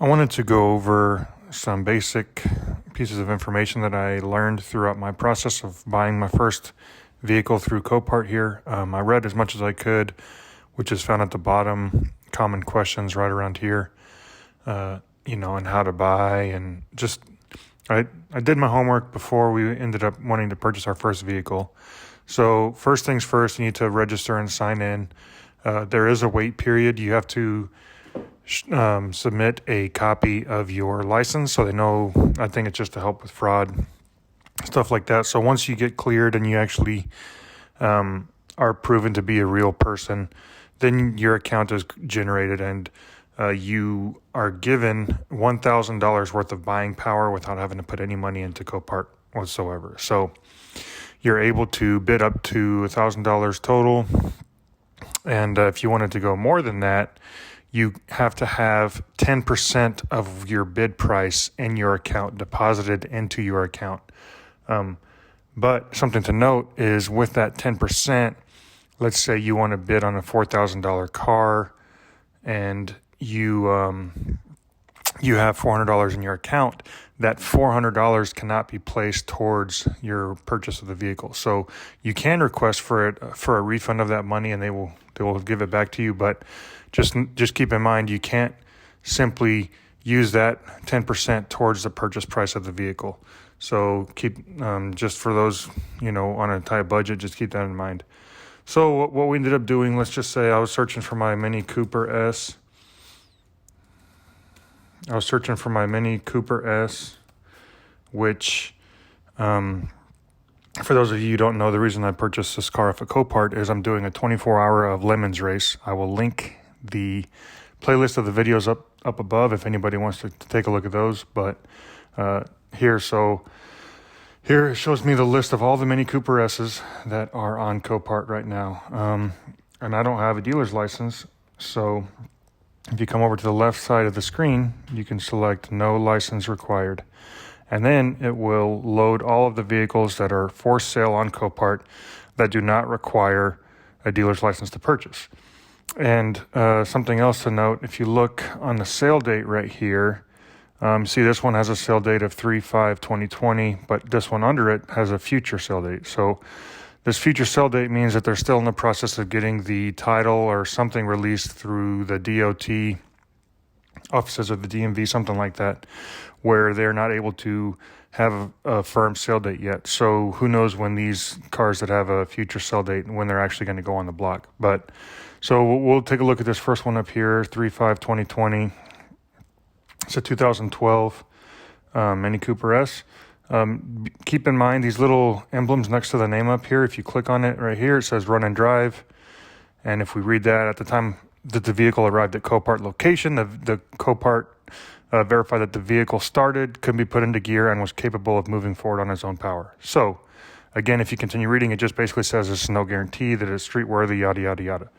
I wanted to go over some basic pieces of information that I learned throughout my process of buying my first vehicle through Copart here. I read as much as I could, which is found at the bottom, common questions right around here, and how to buy, and just I did my homework before we ended up wanting to purchase our first vehicle. So first things first, you need to register and sign in. There is a wait period. You have to submit a copy of your license so they know. I think it's just to help with fraud, stuff like that. So once you get cleared and you actually are proven to be a real person, then your account is generated and you are given $1,000 worth of buying power without having to put any money into Copart whatsoever. So you're able to bid up to $1,000 total. And if you wanted to go more than that, you have to have 10% of your bid price in your account deposited into your account. But something to note is with that 10%, let's say you want to bid on a $4,000 car and you have $400 in your account, that $400 cannot be placed towards your purchase of the vehicle. So you can request for a refund of that money, and they will give it back to you. But just keep in mind, you can't simply use that 10% towards the purchase price of the vehicle. So keep just for those on a tight budget, just keep that in mind. So what we ended up doing, let's just say I was searching for my Mini Cooper S. Which, for those of you who don't know, the reason I purchased this car off of Copart is I'm doing a 24-hour of Lemons race. I will link the playlist of the videos up above if anybody wants to take a look at those. But here it shows me the list of all the Mini Cooper S's that are on Copart right now. And I don't have a dealer's license, so if you come over to the left side of the screen, you can select no license required. And then it will load all of the vehicles that are for sale on Copart that do not require a dealer's license to purchase. And something else to note, if you look on the sale date right here, see this one has a sale date of 3/5/2020, but this one under it has a future sale date. So this future sale date means that they're still in the process of getting the title or something released through the DOT offices of the DMV, something like that, where they're not able to have a firm sale date yet. So who knows when these cars that have a future sale date, when they're actually going to go on the block. But so we'll take a look at this first one up here, 3/5/2020. It's a 2012 Mini Cooper S. Keep in mind these little emblems next to the name up here. If you click on it right here, it says run and drive. And if we read that, at the time that the vehicle arrived at Copart location, the Copart verified that the vehicle started, could be put into gear, and was capable of moving forward on its own power. So again, if you continue reading, it just basically says there's no guarantee that it's street worthy, yada, yada, yada.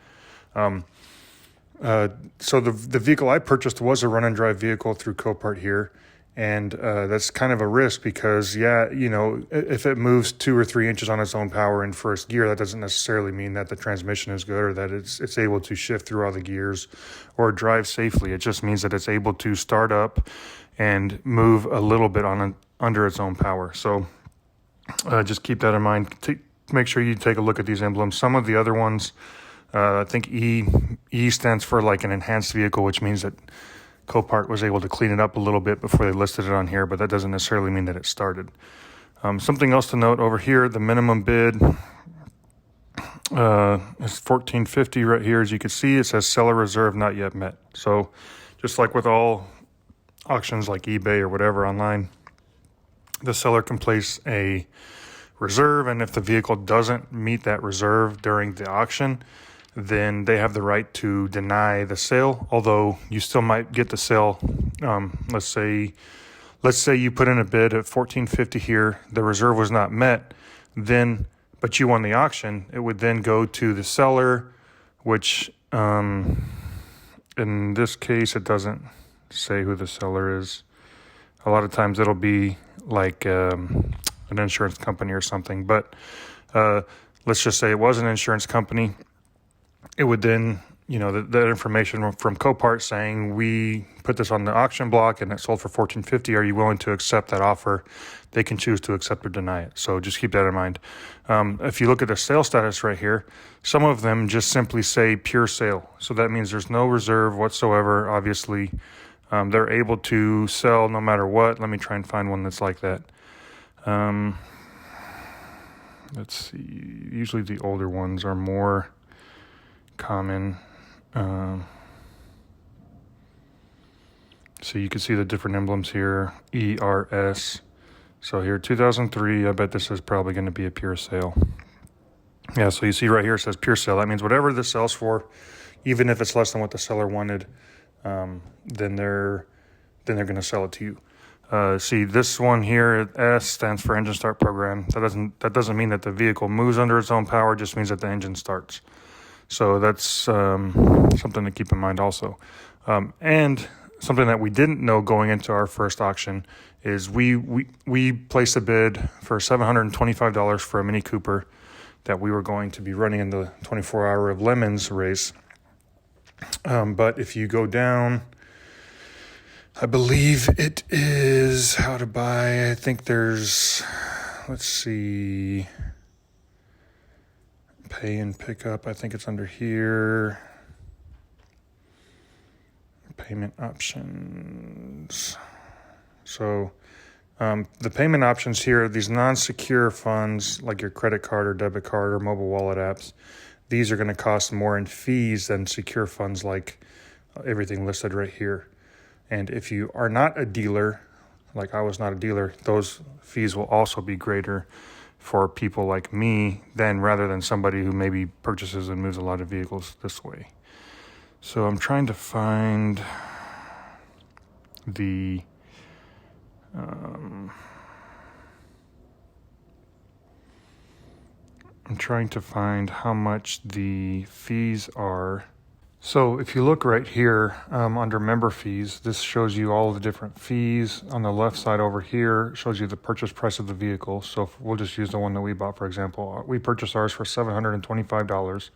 So the vehicle I purchased was a run and drive vehicle through Copart here. And that's kind of a risk because, if it moves 2 or 3 inches on its own power in first gear, that doesn't necessarily mean that the transmission is good or that it's able to shift through all the gears or drive safely. It just means that it's able to start up and move a little bit under its own power. So just keep that in mind. Make sure you take a look at these emblems. Some of the other ones, I think E stands for like an enhanced vehicle, which means that Copart was able to clean it up a little bit before they listed it on here, but that doesn't necessarily mean that it started. Something else to note over here, the minimum bid is $1,450 right here. As you can see, it says seller reserve not yet met. So just like with all auctions like eBay or whatever online, the seller can place a reserve, and if the vehicle doesn't meet that reserve during the auction, then they have the right to deny the sale, although you still might get the sale. Let's say you put in a bid at $1,450 here, the reserve was not met, but you won the auction, it would then go to the seller, which in this case, it doesn't say who the seller is. A lot of times it'll be like an insurance company or something, but let's just say it was an insurance company. It would then, that information from Copart saying we put this on the auction block and it sold for $14.50. Are you willing to accept that offer? They can choose to accept or deny it. So just keep that in mind. If you look at the sale status right here, some of them just simply say pure sale. So that means there's no reserve whatsoever. Obviously, they're able to sell no matter what. Let me try and find one that's like that. Let's see. Usually the older ones are more common. So you can see the different emblems here, ERS. So here, 2003, I bet this is probably going to be a pure sale. Yeah, so you see right here, it says pure sale. That means whatever this sells for, even if it's less than what the seller wanted, then they're going to sell it to you. See, this one here, S stands for engine start program. That doesn't mean that the vehicle moves under its own power, it just means that the engine starts. So that's something to keep in mind also. And something that we didn't know going into our first auction is we placed a bid for $725 for a Mini Cooper that we were going to be running in the 24-hour of Lemons race. But if you go down, I believe it is how to buy. I think there's, let's see, pay and pick up. I think it's under here. Payment options. So the payment options here, these non-secure funds like your credit card or debit card or mobile wallet apps, these are going to cost more in fees than secure funds like everything listed right here. And if you are not a dealer, like I was not a dealer, those fees will also be greater for people like me rather than somebody who maybe purchases and moves a lot of vehicles this way. So I'm trying to find the how much the fees are. So if you look right here under member fees, this shows you all the different fees. On the left side over here shows you the purchase price of the vehicle. So we'll just use the one that we bought, for example. We purchased ours for $725,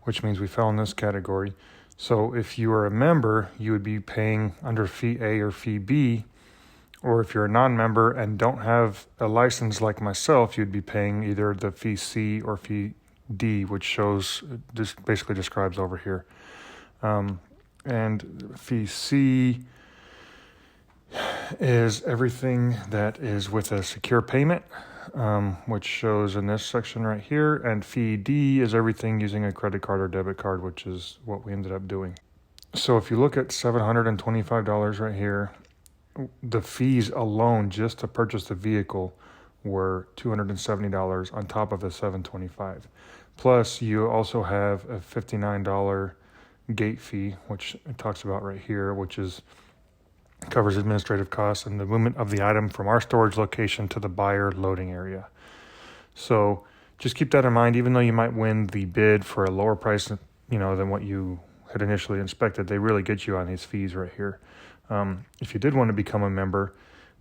which means we fell in this category. So if you are a member, you would be paying under fee A or fee B. Or if you're a non-member and don't have a license like myself, you'd be paying either the fee C or fee D, which this basically describes over here. And fee C is everything that is with a secure payment, which shows in this section right here. And fee D is everything using a credit card or debit card, which is what we ended up doing. So if you look at $725 right here, the fees alone just to purchase the vehicle were $270 on top of the $725. Plus, you also have a $59 gate fee, which it talks about right here, which covers administrative costs and the movement of the item from our storage location to the buyer loading area. So just keep that in mind. Even though you might win the bid for a lower price, than what you had initially inspected, they really get you on these fees right here. If you did want to become a member,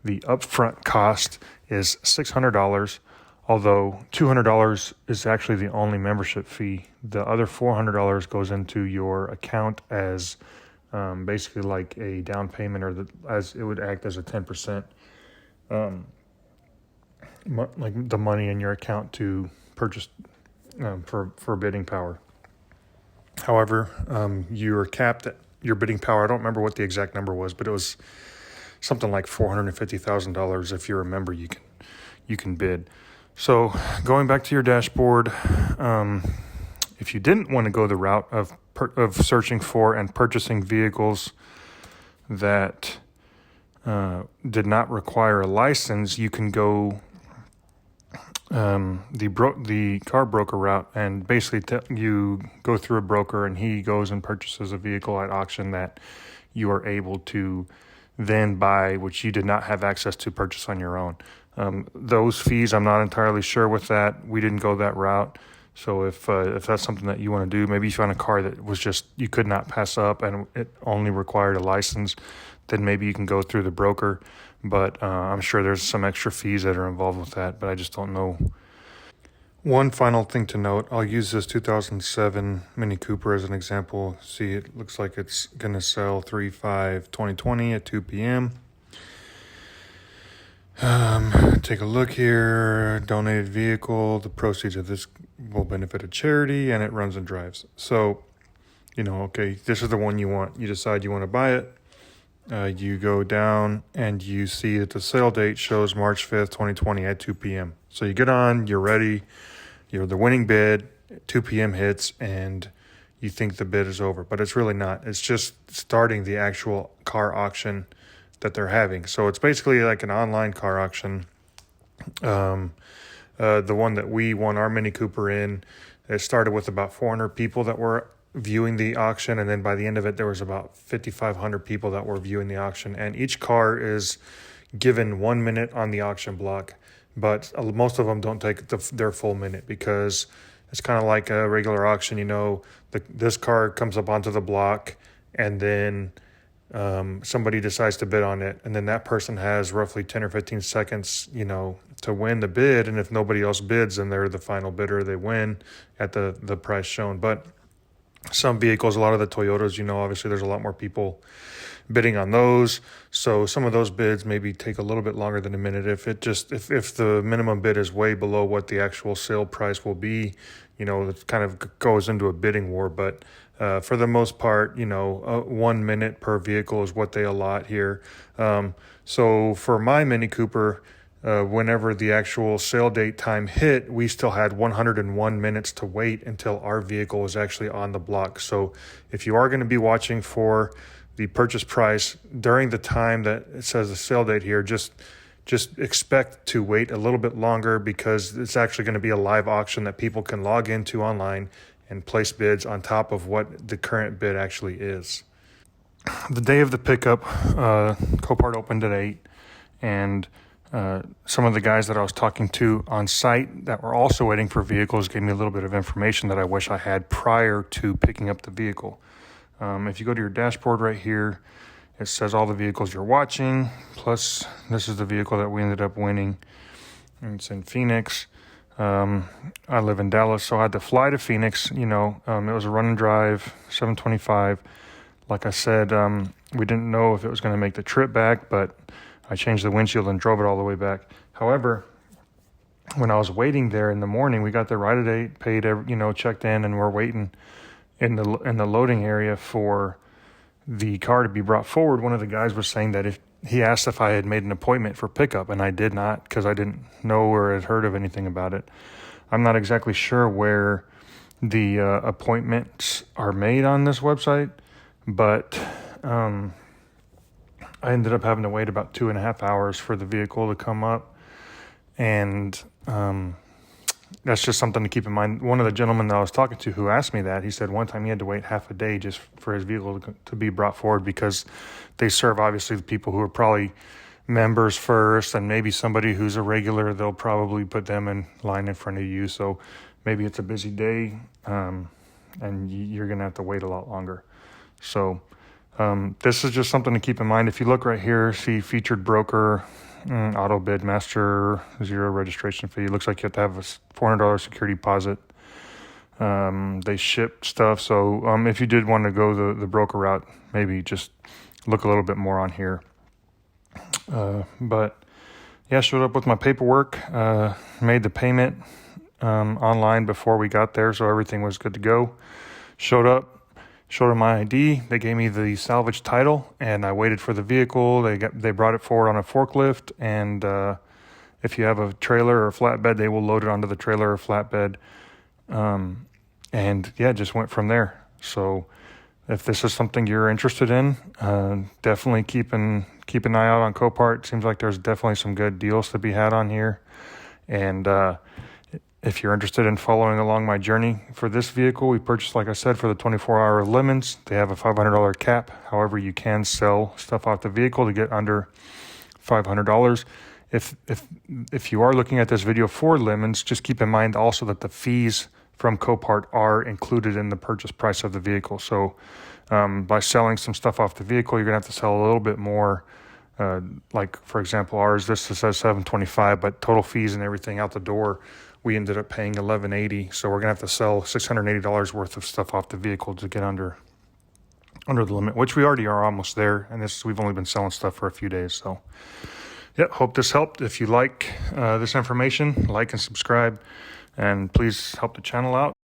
the upfront cost is $600, although $200 is actually the only membership fee. The other $400 goes into your account as basically like a down payment, as it would act as a 10%, like the money in your account to purchase for bidding power. However, you're capped at your bidding power. I don't remember what the exact number was, but it was something like $450,000. If you're a member, you can bid. So going back to your dashboard, if you didn't want to go the route of searching for and purchasing vehicles that did not require a license, you can go the car broker route, and basically you go through a broker and he goes and purchases a vehicle at auction that you are able to then buy, which you did not have access to purchase on your own. Those fees, I'm not entirely sure with that. We didn't go that route. So if that's something that you want to do, maybe you found a car that was just, you could not pass up and it only required a license, then maybe you can go through the broker. But I'm sure there's some extra fees that are involved with that, but I just don't know One final thing to note, I'll use this 2007 Mini Cooper as an example. See, it looks like it's going to sell 3/5/2020 at 2 p.m. Take a look here. Donated vehicle. The proceeds of this will benefit a charity, and it runs and drives. So, okay, this is the one you want. You decide you want to buy it. You go down and you see that the sale date shows March 5th, 2020 at 2 p.m. So you get on, you're ready, you're the winning bid, 2 p.m. hits, and you think the bid is over. But it's really not. It's just starting the actual car auction that they're having. So it's basically like an online car auction. The one that we won our Mini Cooper in, it started with about 400 people that were viewing the auction, and then by the end of it there was about 5,500 people that were viewing the auction, and each car is given 1 minute on the auction block, but most of them don't take their full minute, because it's kind of like a regular auction. This car comes up onto the block, and then somebody decides to bid on it, and then that person has roughly 10 or 15 seconds to win the bid, and if nobody else bids, then they're the final bidder, they win at the price shown. But some vehicles, a lot of the Toyotas, obviously there's a lot more people bidding on those. So some of those bids maybe take a little bit longer than a minute. If the minimum bid is way below what the actual sale price will be, it kind of goes into a bidding war. But for the most part, 1 minute per vehicle is what they allot here. So for my Mini Cooper, whenever the actual sale date time hit, we still had 101 minutes to wait until our vehicle was actually on the block. So if you are going to be watching for the purchase price during the time that it says the sale date here, just expect to wait a little bit longer, because it's actually going to be a live auction that people can log into online and place bids on top of what the current bid actually is. The day of the pickup, Copart opened at 8, and some of the guys that I was talking to on site that were also waiting for vehicles gave me a little bit of information that I wish I had prior to picking up the vehicle. If you go to your dashboard right here, it says all the vehicles you're watching, plus this is the vehicle that we ended up winning, and it's in Phoenix. I live in Dallas, so I had to fly to Phoenix. It was a run and drive, 725. Like I said, we didn't know if it was going to make the trip back, but I changed the windshield and drove it all the way back. However, when I was waiting there in the morning, we got there right at 8, paid, checked in, and we're waiting in the loading area for the car to be brought forward. One of the guys was saying that if he asked if I had made an appointment for pickup, and I did not, because I didn't know or had heard of anything about it. I'm not exactly sure where the appointments are made on this website, but I ended up having to wait about 2.5 hours for the vehicle to come up. And that's just something to keep in mind. One of the gentlemen that I was talking to who asked me that, he said one time he had to wait half a day just for his vehicle to be brought forward, because they serve obviously the people who are probably members first, and maybe somebody who's a regular, they'll probably put them in line in front of you. So maybe it's a busy day, and you're going to have to wait a lot longer. So this is just something to keep in mind. If you look right here, see featured broker, auto bid master, 0 registration fee. It looks like you have to have a $400 security deposit. They ship stuff. So if you did want to go the broker route, maybe just look a little bit more on here. But yeah, showed up with my paperwork, made the payment online before we got there, so everything was good to go. Showed them my ID. They gave me the salvage title, and I waited for the vehicle. They brought it forward on a forklift, and if you have a trailer or a flatbed, they will load it onto the trailer or flatbed. And yeah, just went from there. So if this is something you're interested in, definitely keep an eye out on Copart. Seems like there's definitely some good deals to be had on here. And if you're interested in following along my journey for this vehicle, we purchased, like I said, for the 24-hour lemons. They have a $500 cap. However, you can sell stuff off the vehicle to get under $500. If you are looking at this video for lemons, just keep in mind also that the fees from Copart are included in the purchase price of the vehicle. So by selling some stuff off the vehicle, you're going to have to sell a little bit more. Like, for example, ours, this says $725, but total fees and everything out the door we ended up paying $1,180. So we're gonna have to sell $680 worth of stuff off the vehicle to get under the limit, which we already are almost there. And we've only been selling stuff for a few days. So yeah, hope this helped. If you like this information, like and subscribe, and please help the channel out.